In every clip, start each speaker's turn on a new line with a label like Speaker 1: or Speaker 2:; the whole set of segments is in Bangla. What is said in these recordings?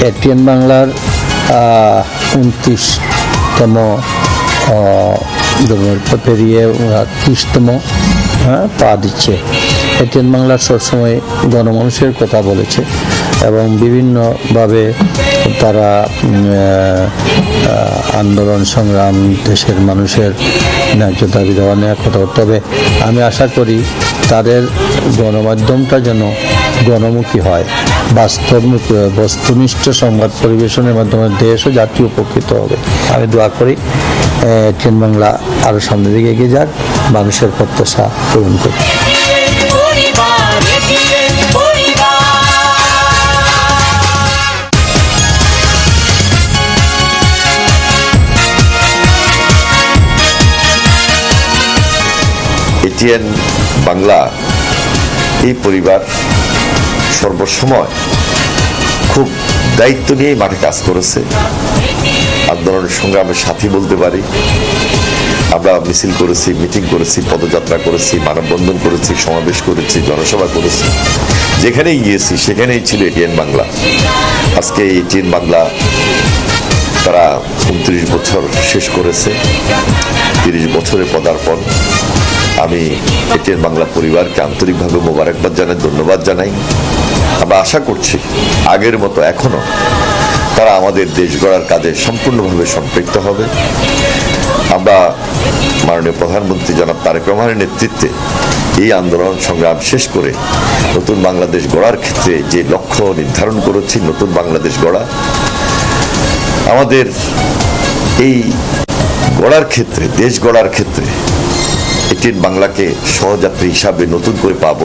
Speaker 1: এটিএন বাংলার 29তম পেরিয়ে 30তম পা দিচ্ছে। এটিএন বাংলা সবসময় গণমানুষের কথা বলেছে এবং বিভিন্নভাবে তারা আন্দোলন সংগ্রাম, দেশের মানুষের ন্যায্য দাবি দেওয়া নেওয়ার কথা। তবে আমি আশা করি তাদের গণমাধ্যমটা যেন গণমুখী হয়, বাস্তবমুখী হয়, বস্তুনিষ্ঠ সংবাদ পরিবেশনের মাধ্যমে দেশ ও জাতি উপকৃত হবে। আমি দোয়া করি এটিএন বাংলা আরও সামনের দিকে এগিয়ে যাক, মানুষের প্রত্যাশা পূরণ করুক।
Speaker 2: এটিএন বাংলা এই পরিবার সর্বসময় খুব দায়িত্ব নিয়েই মাঠে কাজ করেছে। আন্দোলনের সংগ্রামের সাথী বলতে পারি। আমরা মিছিল করেছি, মিটিং করেছি, পদযাত্রা করেছি, মানববন্ধন করেছি, সমাবেশ করেছি, জনসভা করেছি। যেখানেই গিয়েছি সেখানেই ছিল এটিএন বাংলা। আজকে এটিএন বাংলা তারা 29 বছর শেষ করেছে। 30 বছরের পদার্পণ। আমি এটিএন বাংলা পরিবারকে আন্তরিকভাবে মোবারকবাদ জানাই, ধন্যবাদ জানাই। আমরা আশা করছি আগের মতো এখনো তারা আমাদের দেশ গড়ার কাজে সম্পূর্ণভাবে সম্পৃক্ত হবে। আমরা মাননীয় প্রধানমন্ত্রী জনাব তারেক রহমানের নেতৃত্বে এই আন্দোলন সংগ্রাম শেষ করে নতুন বাংলাদেশ গড়ার ক্ষেত্রে যে লক্ষ্য নির্ধারণ করেছি, নতুন বাংলাদেশ গড়া, আমাদের এই গড়ার ক্ষেত্রে, দেশ গড়ার ক্ষেত্রে এটিএন বাংলাকে সহযাত্রী হিসাবে নতুন করে পাব।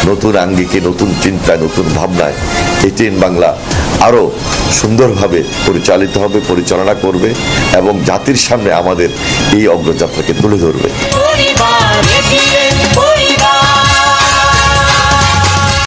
Speaker 2: নতুন আঙ্গিকে, নতুন চিন্তায়, নতুন ভাবনায় এটিএন বাংলা আরো সুন্দরভাবে পরিচালিত হবে, পরিচালনা করবে এবং জাতির সামনে আমাদের এই অগ্রযাত্রাকে তুলে ধরবে।